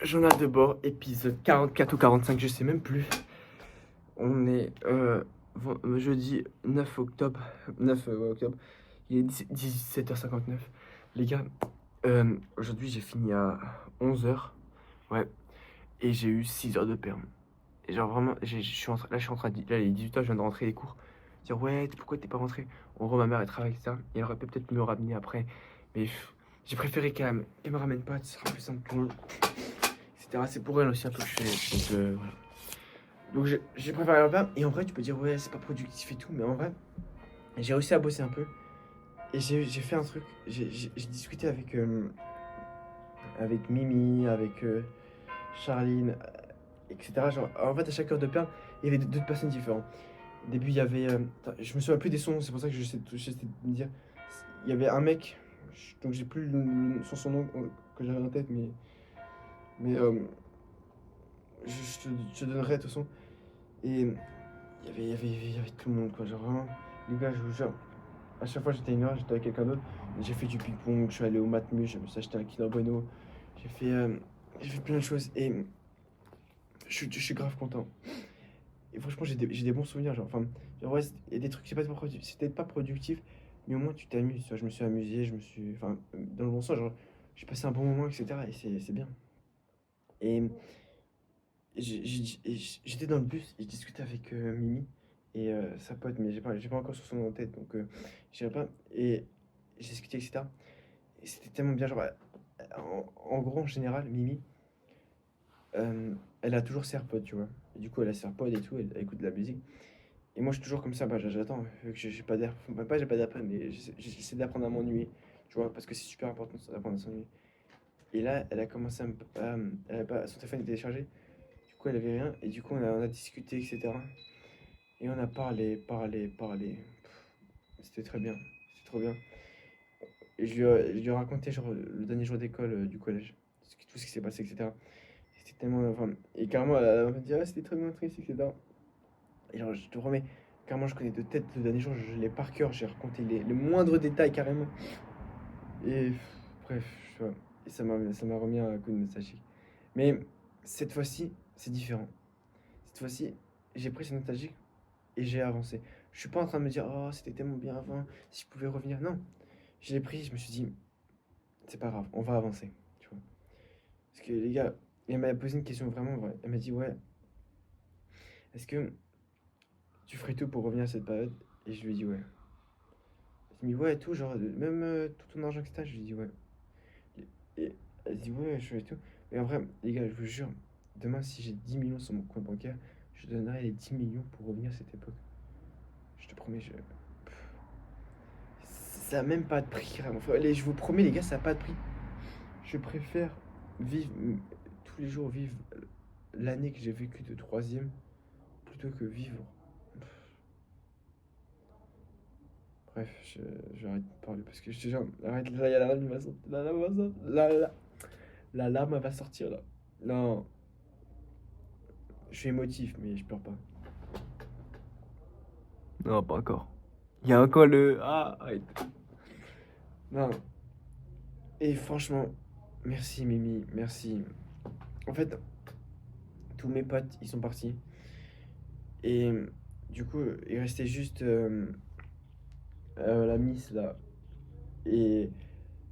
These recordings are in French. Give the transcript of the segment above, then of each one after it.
Journal de bord, épisode 44 ou 45, je sais même plus. On est jeudi 9 octobre. 9 ouais, octobre. Il est 17h59. Les gars, aujourd'hui j'ai fini à 11h. Ouais. Et j'ai eu 6 heures de perm. Et genre vraiment, je suis là, je suis en train de. Là, il est 18h, je viens de rentrer les cours. Dire, ouais, pourquoi t'es pas rentré? En gros, ma mère elle travaille, ça. Et elle aurait pu peut-être me ramener après. Mais j'ai préféré qu'elle me ramène pas, ce sera plus simple pour eux. Etc. C'est pour elle aussi un peu que je fais. Donc voilà. Donc j'ai préféré leur faire. Et en vrai, tu peux dire, ouais, c'est pas productif et tout. Mais en vrai, j'ai réussi à bosser un peu. Et j'ai fait un truc. J'ai discuté avec Mimi, avec Charline, etc. Genre, en fait, à chaque heure de perm, il y avait d'autres personnes différentes. Au début, il y avait. Je me souviens plus des sons, c'est pour ça que j'essaie de me dire. Il y avait un mec, donc j'ai plus son nom que j'avais en tête, mais je te donnerai de toute façon. Et il y avait tout le monde, quoi. Genre vraiment, les gars, je vous jure, à chaque fois j'étais une heure, j'étais avec quelqu'un d'autre. J'ai fait du ping-pong, je suis allé au Matmut, je me suis acheté un Kinder Bueno. J'ai fait, euh, j'ai fait plein de choses et je suis grave content. Et franchement, j'ai des bons souvenirs. Genre ouais, il y a des trucs, c'est peut-être pas productif, mais au moins tu t'amuses. Tu vois. Je me suis amusé, enfin, dans le bon sens, genre, j'ai passé un bon moment, etc. Et c'est bien. Et j'étais dans le bus et je discutais avec Mimi et sa pote, mais j'ai pas encore son nom en tête, donc je pas. Et j'ai discuté, etc. Et c'était tellement bien. Genre, en gros, en général, Mimi, elle a toujours ses AirPods, tu vois. Et du coup, elle a ses AirPods et tout, elle écoute de la musique. Et moi, je suis toujours comme ça, bah, j'attends, vu que j'ai pas d'air. Bah, pas j'ai pas d'air, mais j'essaie d'apprendre à m'ennuyer, tu vois, parce que c'est super important d'apprendre à s'ennuyer. Et là, elle a commencé elle avait pas, son téléphone était déchargé. Du coup, elle avait rien. Et du coup, on a discuté, etc. Et on a parlé. C'était très bien. C'était trop bien. Et je lui ai raconté genre, le dernier jour d'école du collège. Tout ce qui s'est passé, etc. C'était tellement. Enfin, et carrément, elle m'a dit, ah, c'était très bien triste, etc. Et genre, je te promets, carrément, je connais de tête le dernier jour, je l'ai par cœur. J'ai raconté les moindres détails, carrément. Et bref, tu vois. Et ça m'a remis un coup de nostalgie. Mais cette fois-ci, c'est différent. Cette fois-ci, j'ai pris cette nostalgie et j'ai avancé. Je suis pas en train de me dire, oh, c'était tellement bien avant, si je pouvais revenir. Non, je l'ai pris, je me suis dit, c'est pas grave, on va avancer. Tu vois. Parce que les gars, elle m'a posé une question vraiment vraie. Elle m'a dit, ouais, est-ce que tu ferais tout pour revenir à cette période? Et je lui ai dit, ouais. Elle m'a dit, ouais, tout, genre, même tout ton argent, etc. Je lui ai dit, ouais. Et elle dit, ouais, je fais tout. Mais en vrai, les gars, je vous jure, demain, si j'ai 10 millions sur mon compte bancaire, je donnerai les 10 millions pour revenir à cette époque. Je te promets, ça a même pas de prix, carrément. Enfin, je vous promets, les gars, ça a pas de prix. Je préfère vivre tous les jours, vivre l'année que j'ai vécue de troisième plutôt que vivre. Bref, j'arrête de parler parce que je te jure, arrête, là, il y a la larme qui va sortir. La larme va sortir. La larme elle va sortir là. Non, je suis émotif, mais je pleure pas. Non, pas encore. Il y a encore le. Ah, arrête. Non. Et franchement, merci Mimi, merci. En fait, tous mes potes, ils sont partis. Et du coup, il restait juste la Miss là. Et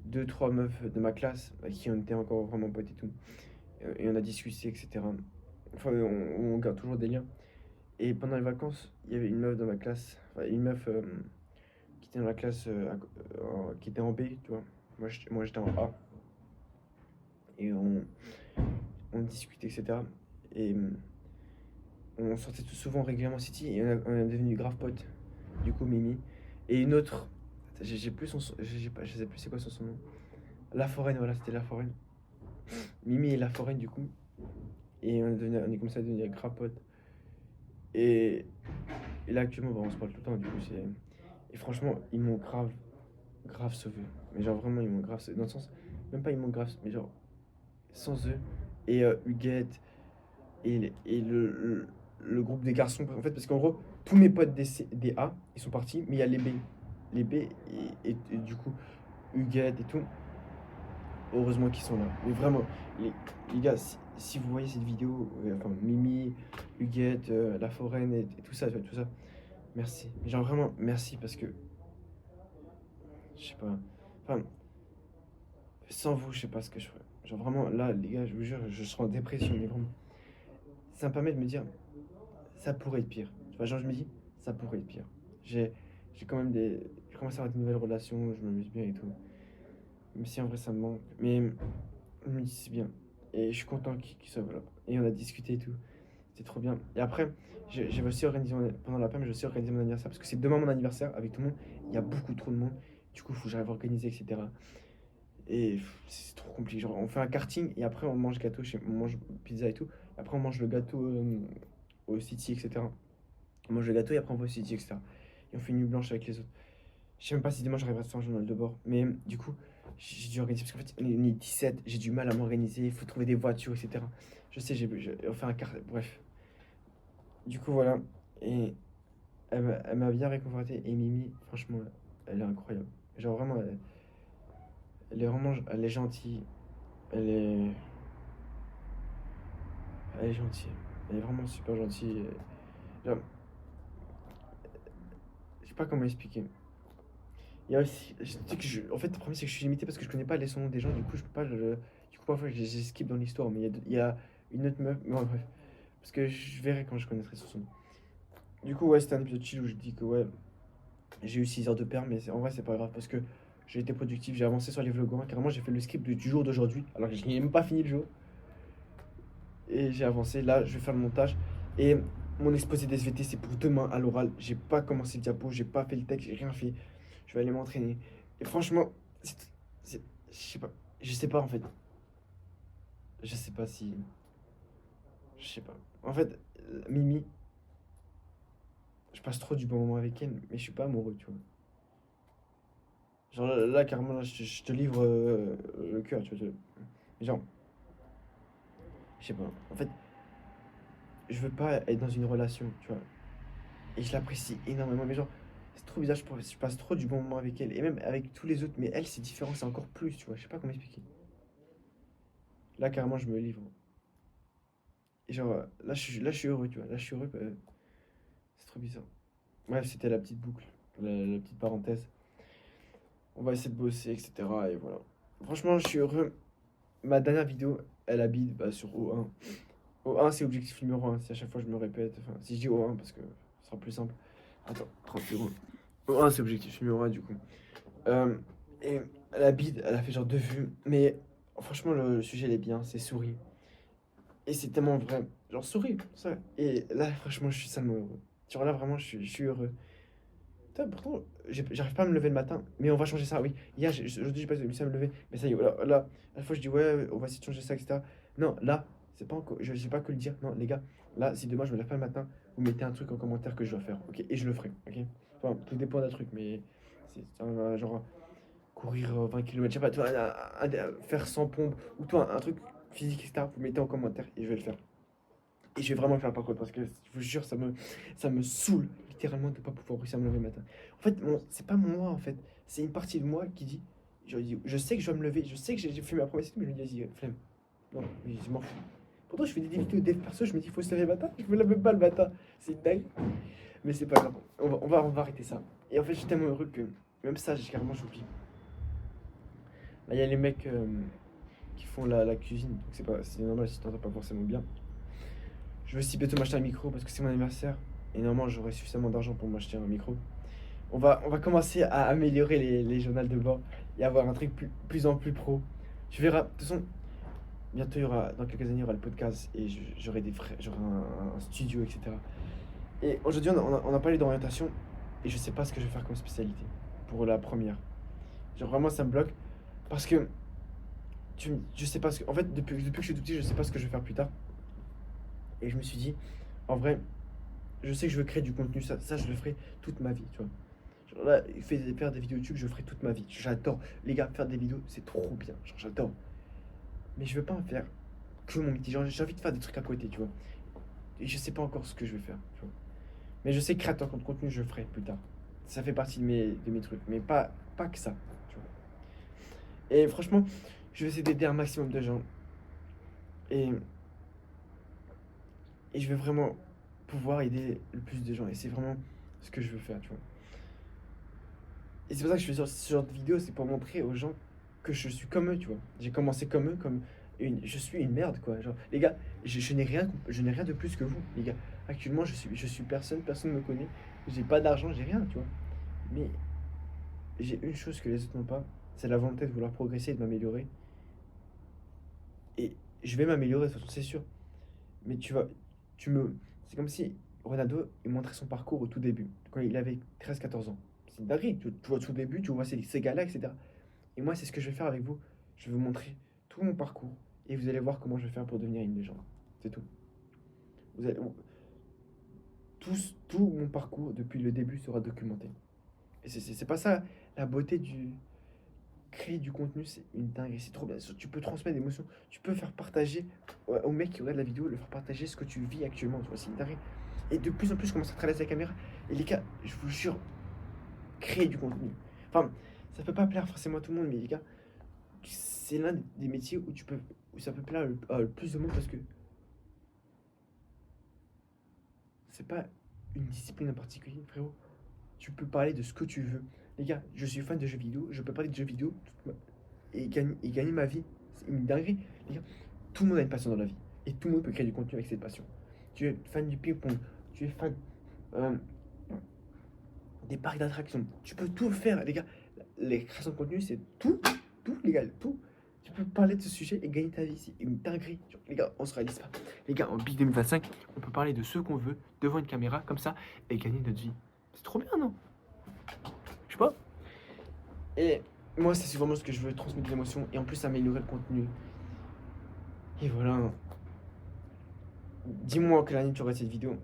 deux, trois meufs de ma classe à qui on était encore vraiment potes et tout. Et on a discuté, etc. Enfin, on garde toujours des liens. Et pendant les vacances, il y avait une meuf dans ma classe, enfin, une meuf qui était dans la classe, qui était en B, tu vois. Moi, j'étais en A. Et on discutait, etc. Et on sortait tout souvent régulièrement City et on est devenu grave potes. Du coup, Mimi. Et une autre, j'ai plus je sais plus c'est quoi son nom. La Foraine, voilà, c'était La Foraine. Mimi et La Foraine, du coup. Et on est commencé à devenir grave potes. Et, et là, actuellement, bah, on se parle tout le temps, du coup, c'est. Et franchement, ils m'ont grave sauvé. Mais genre, vraiment, ils m'ont grave sauvé. Dans le sens, même pas ils m'ont grave sauvé, mais genre, sans eux. Et Huguette, et le groupe des garçons, en fait, parce qu'en gros, tous mes potes des A, ils sont partis, mais il y a les B. Les B, et du coup, Huguette et tout. heureusement qu'ils sont là. Mais vraiment, les, les gars, si vous voyez cette vidéo, enfin, Mimi, Huguette, La Foraine et tout ça, tu vois, tout ça, merci. Genre vraiment, merci parce que, je sais pas, enfin, sans vous, je sais pas ce que je ferais. Genre vraiment, là, les gars, je vous jure, je serais en dépression, mais vraiment. Ça me permet de me dire, ça pourrait être pire. Tu vois, genre, je me dis, ça pourrait être pire. J'ai, j'ai quand même des. J'ai commencé à avoir de nouvelles relations, je m'amuse bien et tout. Même si en vrai, ça me manque. Mais je me dis, c'est bien. Et je suis content qu'il soit là. Et on a discuté et tout. C'était trop bien. Et après, j'avais aussi organisé, pendant la mais j'ai aussi organisé mon anniversaire. Parce que c'est demain mon anniversaire avec tout le monde. Il y a beaucoup trop de monde. Du coup, il faut que j'arrive à organiser, etc. Et c'est trop compliqué. Genre, on fait un karting et après, on mange gâteau, on mange pizza et tout. Après, on mange le gâteau au City, etc. On mange le gâteau et après, on va au City, etc. Et on fait une nuit blanche avec les autres. Je sais même pas si dimanche j'arriverai à faire un journal de bord. Mais du coup, j'ai dû organiser. Parce qu'en fait, on est 17, j'ai du mal à m'organiser. Il faut trouver des voitures, etc. Je sais, on fait un quart. Bref. Du coup, voilà. Et elle m'a bien réconforté. Et Mimi, franchement, elle est incroyable. Genre, vraiment, elle est vraiment. Elle est gentille. Elle est. Elle est gentille. Elle est vraiment super gentille. Genre, je sais pas comment expliquer. Il y a aussi. Tu sais que en fait, le problème, c'est que je suis limité parce que je connais pas les sons des gens. Du coup, je peux pas du coup, parfois, j'esquive dans l'histoire. Mais il y a une autre meuf. Mais ouais, bref. Parce que je verrai quand je connaîtrai son nom. Du coup, ouais, c'était un épisode chill où je dis que ouais, j'ai eu 6 heures de perm, mais en vrai, c'est pas grave parce que j'ai été productif, j'ai avancé sur les vlogs. Carrément, j'ai fait le script du jour d'aujourd'hui, alors que je n'ai même pas fini le jour. Et j'ai avancé. Là, je vais faire le montage. Et mon exposé d'SVT, c'est pour demain à l'oral. J'ai pas commencé le diapo, j'ai pas fait le texte, j'ai rien fait. Je vais aller m'entraîner. Et franchement, c'est- je sais pas. Je sais pas en fait. Je sais pas si. Je sais pas. En fait, Mimi, je passe trop du bon moment avec elle, mais je suis pas amoureux, tu vois. Genre là, carrément, là, je te livre le cœur, tu vois. Genre, je sais pas. En fait, je veux pas être dans une relation, tu vois. Et je l'apprécie énormément. Mais genre, c'est trop bizarre, je passe trop du bon moment avec elle. Et même avec tous les autres. Mais elle, c'est différent, c'est encore plus, tu vois. Je sais pas comment expliquer. Là, carrément, je me livre. Et genre, là, je suis heureux, tu vois. Là, je suis heureux. C'est trop bizarre. Bref, c'était la petite boucle, la petite parenthèse. On va essayer de bosser, etc. Et voilà. Franchement, je suis heureux. Ma dernière vidéo, elle habite bah, sur O1. O1, c'est objectif numéro 1. Si à chaque fois je me répète. Enfin, si je dis O1 parce que ce sera plus simple. Attends, 30 secondes. O1, c'est objectif numéro 1 du coup. Euh, et la bide, elle a fait genre 2 vues. Mais franchement, le sujet, il est bien. C'est souris. Et c'est tellement vrai. Genre, souris, ça. Et là, franchement, je suis salement heureux. Genre là, vraiment, je suis heureux. Putain, pourtant, j'arrive pas à me lever le matin. Mais on va changer ça, oui. Hier, aujourd'hui, j'ai pas réussi à me lever. Mais ça y est, voilà, là, à la fois, je dis, ouais, on va essayer de changer ça, etc. Non, là, c'est pas encore. Je sais pas que le dire. Non, les gars, là, si demain, je me lève pas le matin, vous mettez un truc en commentaire que je dois faire, ok? Et je le ferai, ok? Enfin, tout dépend d'un truc, mais c'est genre courir 20 km, je sais pas, toi, faire 100 pompes, ou toi, un truc physique, etc., vous mettez en commentaire et je vais le faire. Et je vais vraiment le faire par contre, parce que je vous jure, ça me saoule littéralement de ne pas pouvoir réussir à me lever le matin. En fait, c'est pas moi, en fait, c'est une partie de moi qui dit, je sais que je dois me lever, je sais que j'ai fait ma promesse, mais je me dis, vas-y, flemme. Non, mais je m'en fous. Pourtant, je fais des vidéos dev perso, je me dis, il faut se lever le matin, je me lève même pas le matin. C'est dingue. Mais c'est pas grave, on va arrêter ça. Et en fait, je suis tellement heureux que même ça, carrément, j'oublie. Là, il y a les mecs qui font la cuisine, donc c'est normal si t'entends pas forcément bien. Je vais aussi bientôt m'acheter un micro parce que c'est mon anniversaire. Et normalement, j'aurai suffisamment d'argent pour m'acheter un micro. On va commencer à améliorer les journaux de bord et avoir un truc plus en plus pro. Tu verras, de toute façon, bientôt, dans quelques années, il y aura le podcast et j'aurai j'aurai un studio, etc. Et aujourd'hui, on a parlé d'orientation et je sais pas ce que je vais faire comme spécialité pour la première. Genre, vraiment, ça me bloque parce que je sais pas ce que. En fait, depuis que je suis tout petit, je sais pas ce que je vais faire plus tard. Et je me suis dit, en vrai, je sais que je veux créer du contenu, ça je le ferai toute ma vie, tu vois. Genre là, faire des vidéos YouTube, je le ferai toute ma vie. J'adore. Les gars, faire des vidéos, c'est trop bien. Genre, j'adore. Mais je veux pas en faire que mon métier. Genre, j'ai envie de faire des trucs à côté, tu vois. Et je sais pas encore ce que je vais faire, tu vois. Mais je sais que créateur de contenu, je le ferai plus tard. Ça fait partie de mes trucs. Mais pas que ça, tu vois. Et franchement, je vais essayer d'aider un maximum de gens. Et, et je veux vraiment pouvoir aider le plus de gens. Et c'est vraiment ce que je veux faire, tu vois. Et c'est pour ça que je fais ce genre de vidéo, c'est pour montrer aux gens que je suis comme eux, tu vois. J'ai commencé comme eux, je suis une merde, quoi. Genre, les gars, je n'ai rien de plus que vous, les gars. Actuellement, je suis personne, personne ne me connaît. J'ai pas d'argent, j'ai rien, tu vois. Mais j'ai une chose que les autres n'ont pas, c'est la volonté de vouloir progresser et de m'améliorer. Et je vais m'améliorer, de toute façon, c'est sûr. Mais tu me, c'est comme si Ronaldo, il montrait son parcours au tout début, quand il avait 13 14 ans. C'est une dinguerie, tu vois, au tout début, tu vois ces gars-là, etc. Et moi, c'est ce que je vais faire avec vous. Je vais vous montrer tout mon parcours et vous allez voir comment je vais faire pour devenir une légende. C'est tout. Vous allez, tout mon parcours depuis le début sera documenté. Et c'est pas ça la beauté du créer du contenu, c'est une dinguerie, c'est trop bien. Tu peux transmettre des émotions, tu peux faire partager au mec qui regarde la vidéo, le faire partager ce que tu vis actuellement, tu vois, c'est une dinguerie. Et de plus en plus, je commence à travailler avec la caméra. Et les gars, je vous jure, créer du contenu. Enfin, ça peut pas plaire forcément à tout le monde, mais les gars, c'est l'un des métiers où ça peut plaire le plus de monde parce que c'est pas une discipline en particulier, frérot. Tu peux parler de ce que tu veux. Les gars, je suis fan de jeux vidéo, je peux parler de jeux vidéo et gagner ma vie. C'est une dinguerie. Les gars, tout le monde a une passion dans la vie. Et tout le monde peut créer du contenu avec cette passion. Tu es fan du ping-pong, tu es fan euh, des parcs d'attractions. Tu peux tout faire, les gars. Les créations de contenu, c'est tout, les gars, tout. Tu peux parler de ce sujet et gagner ta vie. C'est une dinguerie. Genre, les gars, on se réalise pas. Les gars, en Big 2025, on peut parler de ce qu'on veut devant une caméra comme ça et gagner notre vie. C'est trop bien, non? Je sais pas. Et moi, c'est vraiment ce que je veux, transmettre des émotions et en plus améliorer le contenu. Et voilà. Dis-moi quelle année tu aurais cette vidéo.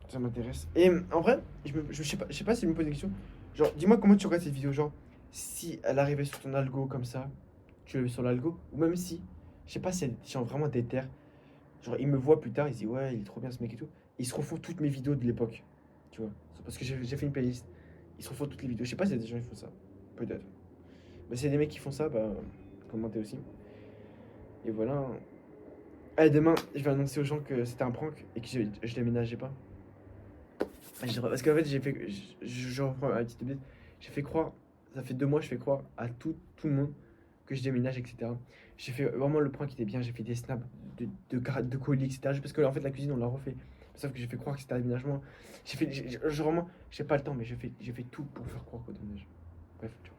Ça m'intéresse. Et en vrai, je sais pas si je me pose des questions. Genre, dis-moi comment tu regardes cette vidéo. Genre, si elle arrivait sur ton algo comme ça, tu l'as vu sur l'algo, ou même si, je sais pas si elle genre vraiment déter. Genre, ils me voient plus tard, ils disent ouais, il est trop bien ce mec et tout. Ils se refont toutes mes vidéos de l'époque. Tu vois, c'est parce que j'ai fait une playlist. Ils se refont toutes les vidéos. Je sais pas si y a des gens qui font ça. Peut-être. Mais s'il y a des mecs qui font ça, bah, commentez aussi. Et voilà. Allez, demain, je vais annoncer aux gens que c'était un prank et que je déménageais pas. Parce qu'en fait, je reprends un petit update. J'ai fait croire, ça fait 2 mois, je fais croire à tout le monde que je déménage, etc. J'ai fait vraiment le point qui était bien. J'ai fait des snaps de colis, etc. Juste parce que, en fait, la cuisine, on l'a refait. Sauf que j'ai fait croire que c'était un déménagement. Vraiment, j'ai pas le temps, mais j'ai fait tout pour faire croire qu'au déménage. Bref, tu vois.